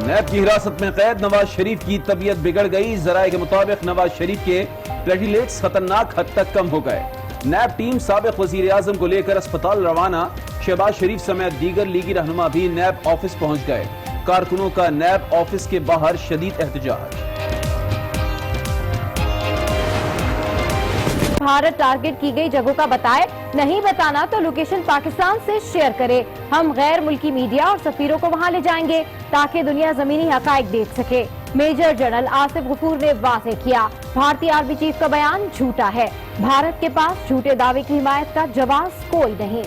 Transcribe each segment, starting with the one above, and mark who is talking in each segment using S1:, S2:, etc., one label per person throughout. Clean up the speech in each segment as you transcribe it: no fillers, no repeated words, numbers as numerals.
S1: NAB کی حراست میں قید نواز شریف کی طبیعت بگڑ گئی. ذرائع کے مطابق نواز شریف کے پلیٹلیٹس خطرناک حد تک کم ہو گئے. نیب ٹیم سابق وزیر اعظم کو لے کر اسپتال روانہ. شہباز شریف سمیت دیگر لیگی رہنما بھی نیب آفس پہنچ گئے. کارکنوں کا نیب آفس کے باہر شدید احتجاج.
S2: بھارت ٹارگٹ کی گئی جگہوں کا بتائے، نہیں بتانا تو لوکیشن پاکستان سے شیئر کرے. ہم غیر ملکی میڈیا اور سفیروں کو وہاں لے جائیں گے تاکہ دنیا زمینی حقائق دیکھ سکے. میجر جنرل آصف غفور نے واضح کیا، بھارتی آرمی چیف کا بیان جھوٹا ہے. بھارت کے پاس جھوٹے دعوے کی حمایت کا جواز کوئی نہیں.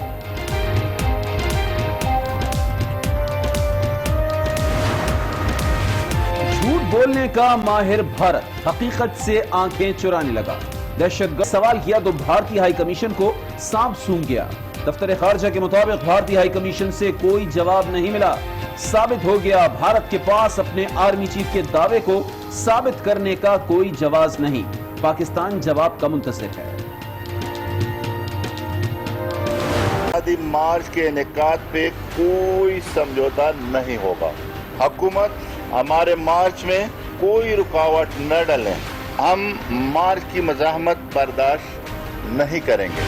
S1: جھوٹ بولنے کا ماہر بھارت حقیقت سے آنکھیں چرانے لگا. دہشت گرد سوال کیا تو بھارتی ہائی کمیشن کو سانپ سونگھ گیا. دفتر خارجہ کے مطابق بھارتی ہائی کمیشن سے کوئی جواب نہیں ملا. ثابت ہو گیا بھارت کے پاس اپنے آرمی چیف کے دعوے کو ثابت کرنے کا کوئی جواز نہیں. پاکستان جواب کا منتظر ہے.
S3: آزادی مارچ کے انعقاد پہ کوئی سمجھوتا نہیں ہوگا. حکومت ہمارے مارچ میں کوئی رکاوٹ نہ ڈالیں. ہم مارچ کی مزاحمت برداشت نہیں کریں گے.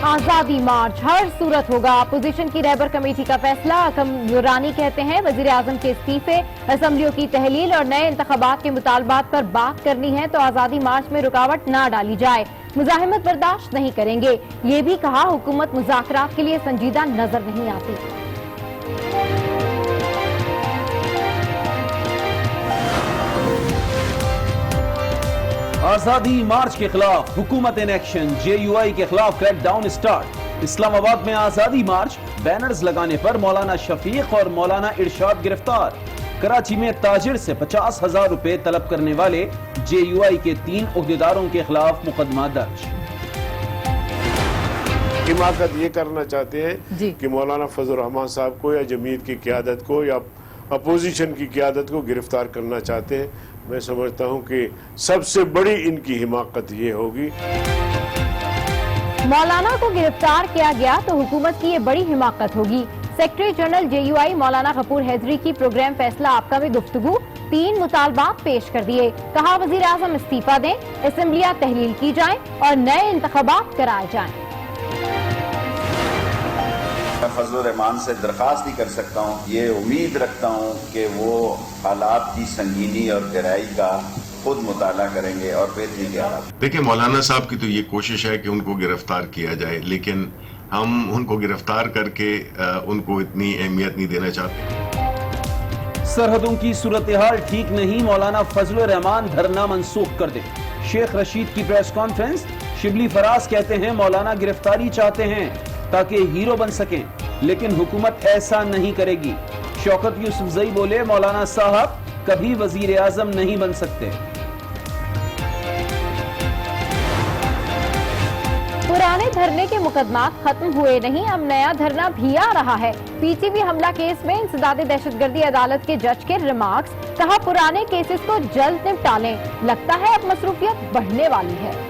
S2: آزادی مارچ ہر صورت ہوگا. اپوزیشن کی رہبر کمیٹی کا فیصلہ. حکم نورانی کہتے ہیں وزیر اعظم کے استعفے، اسمبلیوں کی تحلیل اور نئے انتخابات کے مطالبات پر بات کرنی ہے تو آزادی مارچ میں رکاوٹ نہ ڈالی جائے. مزاحمت برداشت نہیں کریں گے. یہ بھی کہا حکومت مذاکرات کے لیے سنجیدہ نظر نہیں آتی.
S1: آزادی مارچ کے خلاف حکومت ان ایکشن. جے یو آئی کے خلاف کریک ڈاؤن سٹارٹ. اسلام آباد میں آزادی مارچ بینرز لگانے پر مولانا شفیق اور مولانا ارشاد گرفتار. کراچی میں تاجر سے 50,000 روپے طلب کرنے والے جے یو آئی کے 3 عہدیداروں کے خلاف مقدمہ درج.
S4: حماقت یہ کرنا چاہتے ہیں کہ مولانا فضل الرحمان صاحب کو یا جمعیت کی قیادت کو یا اپوزیشن کی قیادت کو گرفتار کرنا چاہتے ہیں. میں سمجھتا ہوں کہ سب سے بڑی ان کی حماقت یہ ہوگی.
S2: مولانا کو گرفتار کیا گیا تو حکومت کی یہ بڑی حماقت ہوگی. سیکرٹری جنرل جے یو آئی مولانا غفور حیدری کی پروگرام فیصلہ آپ کا میں گفتگو. 3 مطالبات پیش کر دیے. کہا وزیر اعظم استعفیٰ دیں، اسمبلیاں تحلیل کی جائیں اور نئے انتخابات کرائے جائیں.
S3: میں فضل الرحمان سے درخواست نہیں کر سکتا ہوں. یہ امید رکھتا ہوں کہ وہ حالات کی سنگینی اور گہرائی کا خود مطالعہ کریں گے اور پھر یہ حالات.
S5: دیکھیں مولانا صاحب کی تو یہ کوشش ہے کہ ان کو گرفتار کیا جائے، لیکن ہم ان کو گرفتار کر کے ان کو اتنی اہمیت نہیں دینا چاہتے.
S1: سرحدوں کی صورتحال ٹھیک نہیں، مولانا فضل الرحمان دھرنا منسوخ کر دیں. شیخ رشید کی پریس کانفرنس. شبلی فراز کہتے ہیں مولانا گرفتاری چاہتے ہیں تاکہ ہیرو بن سکیں، لیکن حکومت ایسا نہیں کرے گی. شوکت یوسفزئی بولے مولانا صاحب کبھی وزیر اعظم نہیں بن سکتے.
S2: پرانے دھرنے کے مقدمات ختم ہوئے نہیں، اب نیا دھرنا بھی آ رہا ہے. پی ٹی وی حملہ کیس میں انسداد دہشت گردی عدالت کے جج کے ریمارکس. کہا پرانے کیسز کو جلد نپٹا لیں، لگتا ہے اب مصروفیت بڑھنے والی ہے.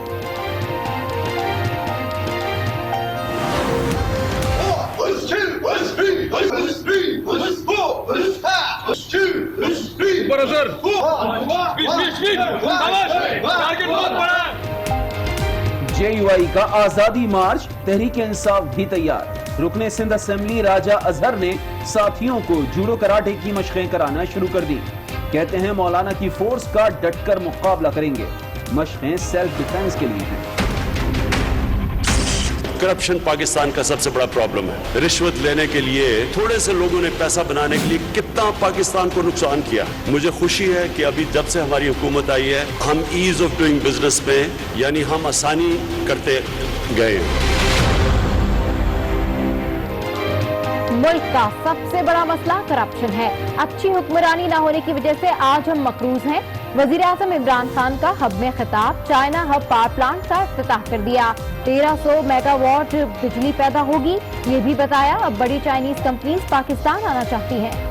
S1: جے یو آئی کا آزادی مارچ. تحریک انصاف بھی تیار. رکن سندھ اسمبلی راجہ اظہر نے ساتھیوں کو جوڈو کراٹے کی مشقیں کرانا شروع کر دی. کہتے ہیں مولانا کی فورس کا ڈٹ کر مقابلہ کریں گے. مشقیں سیلف ڈیفنس کے لیے ہیں.
S6: کرپشن پاکستان کا سب سے بڑا پرابلم ہے. رشوت لینے کے لیے تھوڑے سے لوگوں نے پیسہ بنانے کے لیے کتنا پاکستان کو نقصان کیا. مجھے خوشی ہے کہ ابھی جب سے ہماری حکومت آئی ہے ہم ایز آف ڈوئنگ بزنس میں یعنی ہم آسانی کرتے گئے.
S2: ملک کا سب سے بڑا مسئلہ کرپشن ہے. اچھی حکمرانی نہ ہونے کی وجہ سے آج ہم مقروض ہیں. وزیر اعظم عمران خان کا ہب میں خطاب. چائنا ہب پاور پلانٹ کا افتتاح کر دیا. 1300 میگا واٹ بجلی پیدا ہوگی. یہ بھی بتایا اب بڑی چائنیز کمپنیز پاکستان آنا چاہتی ہیں.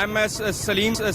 S7: MS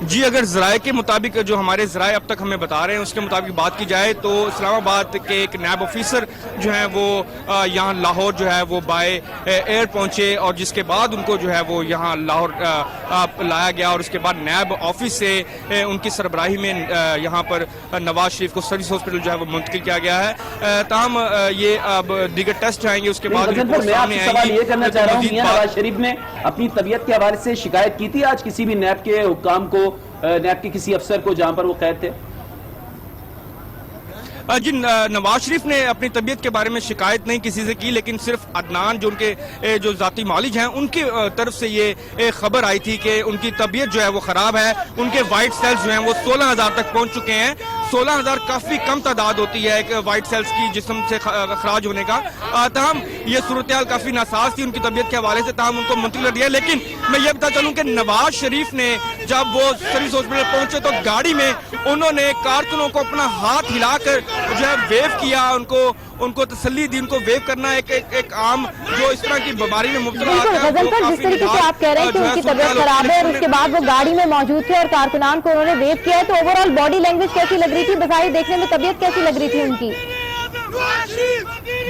S7: جی اگر ذرائع کے مطابق جو ہمارے ذرائع اب تک ہمیں بتا رہے ہیں اس کے مطابق بات کی جائے تو اسلام آباد کے ایک نیب آفیسر جو ہیں وہ یہاں لاہور جو ہے وہ بائی ایئر پہنچے اور جس کے بعد ان کو جو ہے وہ یہاں لاہور لایا گیا اور اس کے بعد نیب آفس سے ان کی سربراہی میں یہاں پر نواز شریف کو سروس ہاسپٹل جو ہے وہ منتقل کیا گیا ہے. تاہم یہ اب دیگر ٹیسٹ آئیں گے اس کے بعد
S1: سوال یہ کرنا چاہ رہا ہوں میاں نواز شریف نے اپنی طبیعت کے حوالے سے شکایت کی تھی آج کسی بھی نیب کے حکام کو, نیب کے کسی افسر کو جہاں پر وہ قید تھے؟
S7: جی نواز شریف نے اپنی طبیعت کے بارے میں شکایت نہیں کسی سے کی, لیکن صرف عدنان جو ان کے جو ذاتی معالج ہیں ان کی طرف سے یہ خبر آئی تھی کہ ان کی طبیعت جو ہے وہ خراب ہے. ان کے وائٹ سیلز جو ہیں وہ 16,000 تک پہنچ چکے ہیں. 16,000 کافی کم تعداد ہوتی ہے ایک وائٹ سیلز کی جسم سے خراج ہونے کا. تاہم یہ صورتحال کافی ناساز تھی ان کی طبیعت کے حوالے سے, تاہم ان کو منتقل کر دیا. لیکن میں یہ بتا چلوں کہ نواز شریف نے جب وہ سروس ہاسپٹل پہنچے تو گاڑی میں انہوں نے کارکنوں کو اپنا ہاتھ ہلا کر جو ہے ویو کیا, ان کو تسلی دی. ان کو ویو کرنا ایک عام جو اس طرح کی بیماری میں مبتلا
S2: جس طریقے سے آپ کہہ رہے ہیں کہ ان کی طبیعت خراب ہے اور اس کے بعد وہ گاڑی میں موجود تھے اور کارکنان کو انہوں نے ویو کیا ہے, تو اوور آل باڈی لینگویج کیسی لگ رہی تھی, بظاہر دیکھنے میں طبیعت کیسی لگ رہی تھی ان کی؟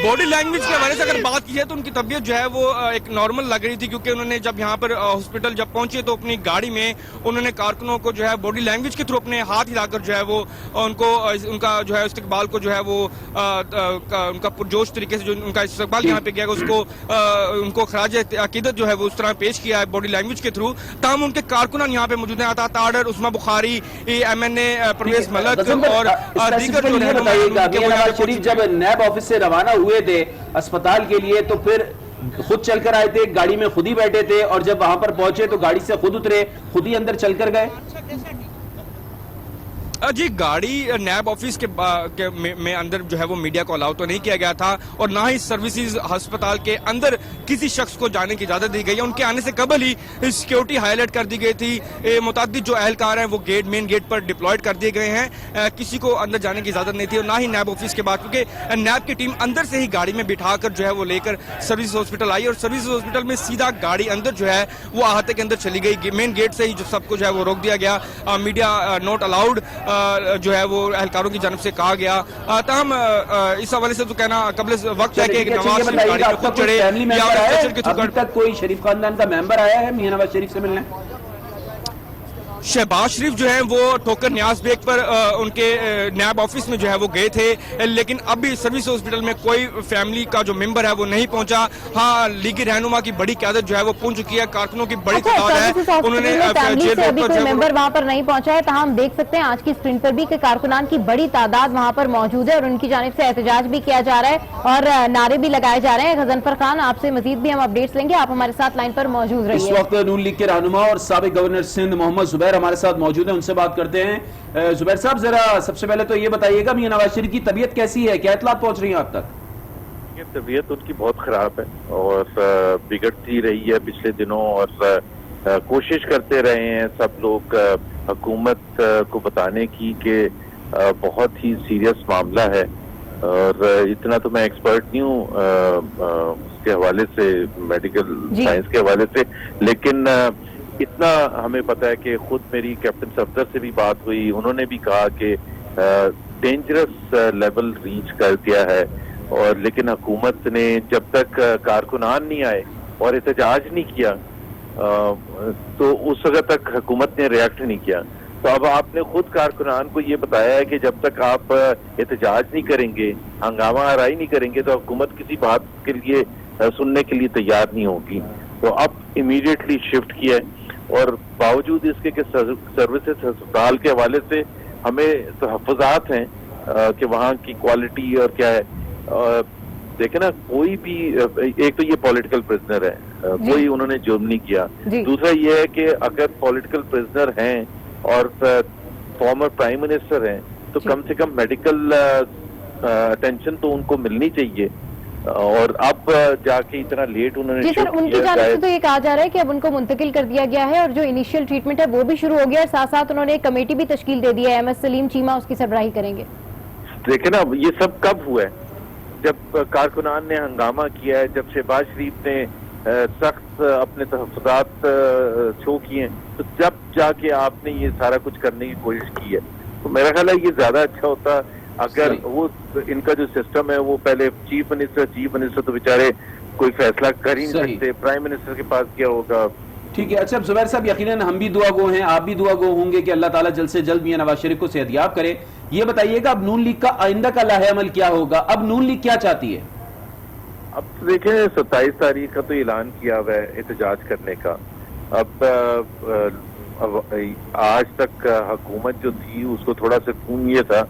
S7: باڈی لینگویج کے حوالے سے اگر بات کی جائے تو ان کی طبیعت جو ہے وہ ایک نارمل لگ رہی تھی, کیونکہ انہوں نے جب یہاں پر ہاسپٹل جب پہنچے تو اپنی گاڑی میں انہوں نے کارکنوں کو جو ہے باڈی لینگویج کے تھرو اپنے ہاتھ ہلا کر جو ہے وہ ان کا جو ہے استقبال کو جو ہے وہ ان کا پرجوش طریقے سے جو ان کا استقبال یہاں پہ کیا اس کو ان کو خراج عقیدت جو ہے وہ اس طرح پیش کیا ہے باڈی لینگویج کے تھرو. تاہم ان کے کارکنان یہاں پہ موجود ہیں, عطا تاڑر, عثمان بخاری, MNA پرویز ملک اور دیگر جو
S1: نواز شریف جب نیب آفس سے روانہ ہوئے تھے اسپتال کے لیے تو پھر خود چل کر آئے تھے, گاڑی میں خود ہی بیٹھے تھے, اور جب وہاں پر پہنچے تو گاڑی سے خود اترے, خود ہی اندر چل کر گئے؟
S7: جی گاڑی نیب آفس کے میں اندر جو ہے وہ میڈیا کو الاؤ تو نہیں کیا گیا تھا, اور نہ ہی سروسز ہسپتال کے اندر کسی شخص کو جانے کی اجازت دی گئی ہے. ان کے آنے سے قبل ہی سیکیورٹی ہائی الرٹ کر دی گئی تھی. متعدد جو اہلکار ہیں وہ مین گیٹ پر ڈپلوائڈ کر دیے گئے ہیں. کسی کو اندر جانے کی اجازت نہیں تھی, اور نہ ہی نیب آفس کے بعد, کیونکہ نیب کی ٹیم اندر سے ہی گاڑی میں بٹھا کر جو ہے وہ لے کر سروس ہاسپٹل آئی, اور سروس ہاسپٹل میں سیدھا گاڑی اندر جو ہے وہ احاطے کے اندر چلی گئی. مین گیٹ سے ہی جو سب کو جو ہے وہ روک دیا گیا. میڈیا نوٹ الاؤڈ جو ہے وہ اہلکاروں کی جانب سے کہا گیا. تاہم اس حوالے سے تو کہنا قبل وقت ہے کہ نواز شریف گاڑی پر خود چڑھے یا
S1: ابھی تک کوئی شریف خاندان کا ممبر آیا ہے میاں نواز شریف سے ملنے؟
S7: شہباز شریف جو ہیں وہ ٹھوکر نیاز بیگ پر ان کے نیب آفس میں جو ہے وہ گئے تھے, لیکن اب بھی سروس ہاسپٹل میں کوئی فیملی کا جو ممبر ہے وہ نہیں پہنچا. ہاں لیگی رہنما کی بڑی قیادت جو ہے وہ پہنچ چکی ہے, کارکنوں کی بڑی تعداد ہے, انہوں نے
S2: ابھی کوئی ممبر وہاں پر نہیں پہنچا ہے. تاہم دیکھ سکتے ہیں آج کی اسکرین پر بھی کہ کارکنان کی بڑی تعداد وہاں پر موجود ہے اور ان کی جانب سے احتجاج بھی کیا جا رہا ہے اور نعرے بھی لگائے جا رہے ہیں. غضنفر خان, آپ سے مزید بھی ہم اپڈیٹس لیں گے, آپ ہمارے ساتھ لائن پر موجود رہیے.
S1: اس وقت نون لیگ کے رہنما اور سابق گورنر سندھ محمد زبیر ہمارے ساتھ موجود ہیں, ان سے بات کرتے ہیں. زبیر صاحب ذرا سب سے پہلے تو یہ بتائیے گا میاں نواز شریف کی طبیعت کیسی ہے, کیا اطلاعات پہنچ رہی ہیں آپ تک؟
S3: طبیعت ان کی بہت خراب ہے اور بگڑتی رہی ہے پچھلے دنوں, اور کوشش کرتے رہے ہیں سب لوگ حکومت کو بتانے کی کہ بہت ہی سیریس معاملہ ہے. اور اتنا تو میں ایکسپرٹ نہیں ہوں اس کے حوالے سے, میڈیکل سائنس کے حوالے سے, لیکن اتنا ہمیں پتا ہے کہ خود میری کیپٹن صفدر سے بھی بات ہوئی, انہوں نے بھی کہا کہ ڈینجرس لیول ریچ کر دیا ہے. اور لیکن حکومت نے جب تک کارکنان نہیں آئے اور احتجاج نہیں کیا تو اس وقت تک حکومت نے ریئیکٹ نہیں کیا. تو اب آپ نے خود کارکنان کو یہ بتایا ہے کہ جب تک آپ احتجاج نہیں کریں گے, ہنگامہ آرائی نہیں کریں گے, تو حکومت کسی بات کے لیے سننے کے لیے تیار نہیں ہوگی. تو اب امیڈیٹلی شفٹ کیا ہے, اور باوجود اس کے کہ سروسز ہسپتال کے حوالے سے ہمیں تحفظات ہیں کہ وہاں کی کوالٹی اور کیا ہے. دیکھیں نا, کوئی بھی ایک تو یہ پولیٹیکل پرزنر ہے, کوئی انہوں نے جرم نہیں کیا. دوسرا یہ ہے کہ اگر پولیٹیکل پرزنر ہیں اور فارمر پرائم منسٹر ہیں تو کم سے کم میڈیکل اٹینشن تو ان کو ملنی چاہیے. اور اب جا کے اتنا لیٹ انہوں نے
S2: جی سر, ان کی جانب سے تو یہ کہا جا رہا ہے کہ اب ان کو منتقل کر دیا گیا ہے اور جو انیشیل ٹریٹمنٹ ہے وہ بھی شروع ہو گیا, اور ساتھ ساتھ انہوں نے ایک کمیٹی بھی تشکیل دے دی ہے, MS سلیم چیمہ اس کی سربراہی کریں گے.
S3: دیکھیں نا, یہ سب کب ہوا ہے؟ جب کارکنان نے ہنگامہ کیا ہے, جب شہباز شریف نے سخت اپنے تحفظات شو کیے ہیں، تو جب جا کے آپ نے یہ سارا کچھ کرنے کی کوشش کی ہے، تو میرا خیال ہے یہ زیادہ اچھا ہوتا اگر وہ ان کا جو سسٹم ہے وہ پہلے چیف منسٹر تو بیچارے کوئی فیصلہ کر ہی نہیں سکتے، پرائم منسٹر کے پاس کیا ہوگا.
S1: ٹھیک ہے. اچھا زبیر صاحب، یقیناً ہم بھی دعا گو ہیں، آپ بھی دعا گو ہوں گے کہ اللہ تعالیٰ جلد سے جلد میاں نواز شریف کو صحت یاب کرے. یہ بتائیے گا اب نون لیگ کا آئندہ کا لاہ عمل کیا ہوگا؟ اب نون لیگ کیا چاہتی ہے؟
S3: اب دیکھیں 27 تاریخ کا تو اعلان کیا ہوا ہے احتجاج کرنے کا. اب آج تک حکومت جو تھی اس کو تھوڑا سا خون یہ تھا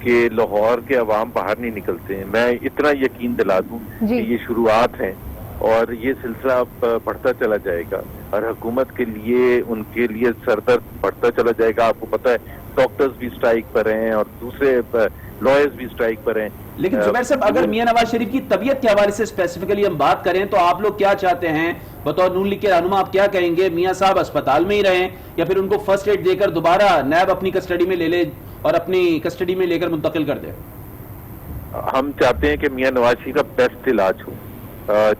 S3: کہ لاہور کے عوام باہر نہیں نکلتے ہیں. میں اتنا یقین دلا دوں کہ یہ شروعات ہیں اور یہ سلسلہ اب بڑھتا چلا جائے گا اور حکومت کے لیے ان کے لیے سردرد بڑھتا چلا جائے گا. آپ کو پتہ ہے ڈاکٹرز بھی اسٹرائک پر ہیں اور دوسرے لائرز بھی اسٹرائک پر ہیں.
S1: لیکن زبیر صاحب اگر میاں نواز شریف کی طبیعت کے حوالے سے اسپیسیفکلی ہم بات کریں تو آپ لوگ کیا چاہتے ہیں بطور نون لیگ کے رہنما؟ آپ کیا کہیں گے؟ میاں صاحب اسپتال میں ہی رہیں یا پھر ان کو فرسٹ ایڈ دے کر دوبارہ نیب اپنی کسٹڈی میں لے لے اور اپنی کسٹڈی میں لے کر منتقل کر دے؟
S3: ہم چاہتے ہیں کہ میاں نواز شریف کا بیسٹ علاج ہو.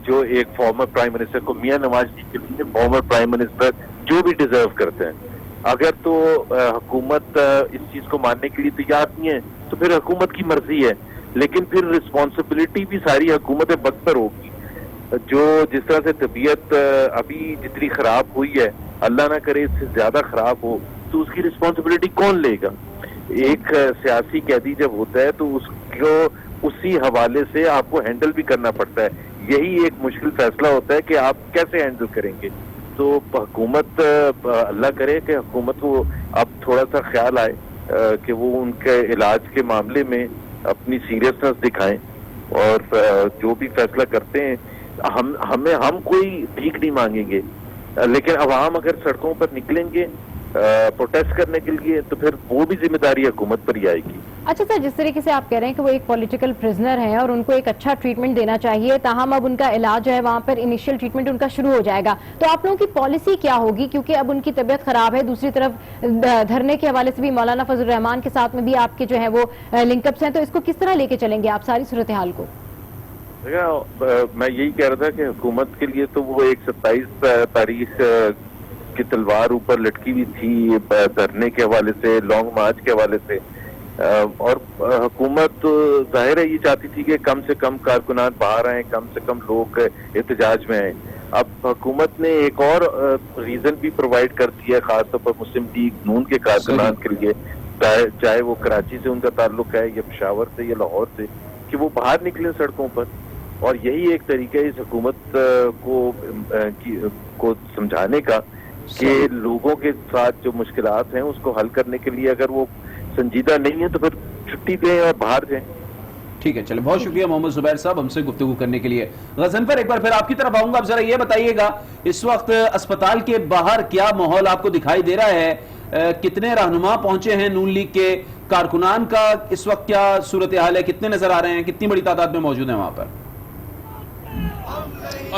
S3: جو ایک فارمر پرائم منسٹر کو میاں نواز شریف کے لیے فارمر پرائم منسٹر جو بھی ڈیزرو کرتے ہیں. اگر تو حکومت اس چیز کو ماننے کے لیے تیار نہیں ہے تو پھر حکومت کی مرضی ہے، لیکن پھر رسپانسبلٹی بھی ساری حکومت وقت پر ہوگی. جو جس طرح سے طبیعت ابھی جتنی خراب ہوئی ہے، اللہ نہ کرے اس سے زیادہ خراب ہو تو اس کی رسپانسبلٹی کون لے گا؟ ایک سیاسی قیدی جب ہوتا ہے تو اس کو اسی حوالے سے آپ کو ہینڈل بھی کرنا پڑتا ہے. یہی ایک مشکل فیصلہ ہوتا ہے کہ آپ کیسے ہینڈل کریں گے. تو حکومت اللہ کرے کہ حکومت کو اب تھوڑا سا خیال آئے کہ وہ ان کے علاج کے معاملے میں اپنی سیریسنس دکھائیں اور جو بھی فیصلہ کرتے ہیں ہم کوئی بھیک نہیں مانگیں گے، لیکن عوام اگر سڑکوں پر نکلیں گے پروٹیسٹ کرنے کے لیے تو پھر وہ بھی ذمہ داری حکومت پر ہی آئے گی.
S2: اچھا سر، جس طریقے سے آپ کہہ رہے ہیں کہ وہ ایک پولیٹیکل پرزنر ہیں اور ان کو ایک اچھا ٹریٹمنٹ دینا چاہیے، تاہم اب ان کا علاج جو ہے وہاں پر انیشیل ٹریٹمنٹ ان کا شروع ہو جائے گا، تو آپ لوگوں کی پالیسی کیا ہوگی؟ کیونکہ اب ان کی طبیعت خراب ہے، دوسری طرف دھرنے کے حوالے سے بھی مولانا فضل الرحمان کے ساتھ میں بھی آپ کے جو ہے وہ لنک اپس ہیں، تو اس کو کس طرح لے کے چلیں گے آپ ساری صورتحال کو؟
S3: میں یہی کہہ رہا تھا کہ حکومت کے لیے تو وہ ایک 27 تاریخ کی تلوار اوپر لٹکی ہوئی تھی دھرنے کے حوالے سے، لانگ مارچ کے حوالے سے، اور حکومت ظاہر ہے یہ چاہتی تھی کہ کم سے کم کارکنان باہر آئیں، کم سے کم لوگ احتجاج میں آئیں. اب حکومت نے ایک اور ریزن بھی پرووائڈ کر دیا خاص طور پر مسلم لیگ نون کے کارکنان کے لیے، چاہے وہ کراچی سے ان کا تعلق ہے یا پشاور سے یا لاہور سے، کہ وہ باہر نکلیں سڑکوں پر. اور یہی ایک طریقہ ہے اس حکومت کو سمجھانے کا کہ لوگوں کے ساتھ جو مشکلات ہیں اس کو حل کرنے کے لیے اگر وہ سنجیدہ نہیں ہے تو پھر چھٹی دیں اور باہر جائیں.
S1: ٹھیک ہے، چلے بہت شکریہ محمد زبیر صاحب ہم سے گفتگو کرنے کے لیے. غضنفر ایک بار پھر آپ کی طرف آؤں گا، اب ذرا یہ بتائیے گا اس وقت اسپتال کے باہر کیا ماحول آپ کو دکھائی دے رہا ہے؟ کتنے رہنما پہنچے ہیں نون لیگ کے؟ کارکنان کا اس وقت کیا صورتحال ہے؟ کتنے نظر آ رہے ہیں؟ کتنی بڑی تعداد میں موجود ہیں وہاں پر؟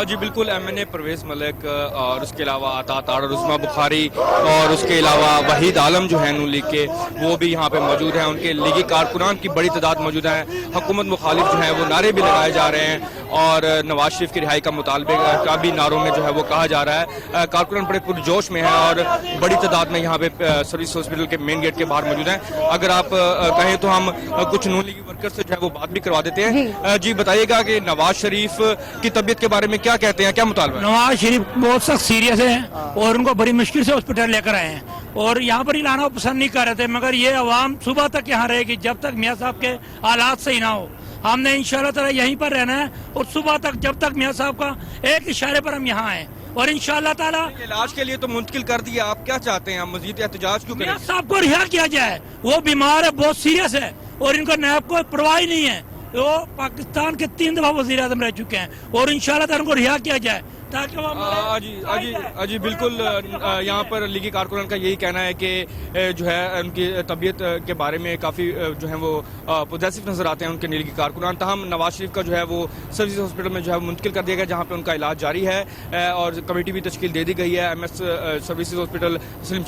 S7: جی بالکل، MNA پرویز ملک اور اس کے علاوہ عطا اور عظمیٰ بخاری اور اس کے علاوہ وحید عالم جو ہیں نون لیگ کے وہ بھی یہاں پہ موجود ہیں. ان کے لیگی کارکنان کی بڑی تعداد موجود ہیں. حکومت مخالف جو ہیں وہ نعرے بھی لگائے جا رہے ہیں اور نواز شریف کی رہائی کا مطالبے کا بھی نعروں میں جو ہے وہ کہا جا رہا ہے. کارکنان بڑے پرجوش میں ہیں اور بڑی تعداد میں یہاں پہ سروس ہاسپٹل کے مین گیٹ کے باہر موجود ہیں. اگر آپ کہیں تو ہم کچھ نون لیگی ورکر سے جو ہے وہ بات بھی کروا دیتے ہیں. جی بتائیے گا کہ نواز شریف کی طبیعت کے بارے میں کیا کہتے ہیں، کیا مطالبہ؟
S8: نواز شریف بہت سخت سیریس ہیں اور ان کو بڑی مشکل سے ہاسپٹل لے کر آئے ہیں اور یہاں پر ہی لانا پسند نہیں کر رہے تھے، مگر یہ عوام صبح تک یہاں رہے گی جب تک میاں صاحب کے حالات صحیح نہ ہو. ہم نے انشاءاللہ تعالی یہیں پر رہنا ہے اور صبح تک جب تک میاں صاحب کا ایک اشارے پر ہم یہاں آئیں اور انشاءاللہ تعالی
S7: علاج کے لیے تو منتقل کر دیا، آپ کیا چاہتے ہیں؟ مزید احتجاج کیوں کریں؟
S8: میاں صاحب کو رہا کیا جائے، وہ بیمار ہے، بہت سیریس ہے اور ان کو نیب کو پرواہ نہیں ہے. وہ پاکستان کے 3 دفعہ وزیر اعظم رہ چکے ہیں اور انشاءاللہ تعالی ان کو رہا کیا جائے تاکہ وہ
S7: جی بالکل. یہاں پر لیگی کارکنان کا یہی کہنا ہے کہ جو ہے ان کی طبیعت کے بارے میں کافی جو ہے وہ پوزیسو نظر آتے ہیں ان کے لیگی کارکنان. تاہم نواز شریف کا جو ہے وہ سروس ہاسپٹل میں جو ہے منتقل کر دیا گیا جہاں پہ ان کا علاج جاری ہے اور کمیٹی بھی تشکیل دے دی گئی ہے MS سروسز ہاسپٹل سلیم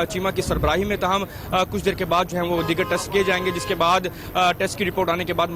S7: چیمہ کی سربراہی میں. تاہم کچھ دیر کے بعد جو ہے وہ دیگر ٹیسٹ کیے جائیں گے جس کے بعد ٹیسٹ کی رپورٹ آنے کے بعد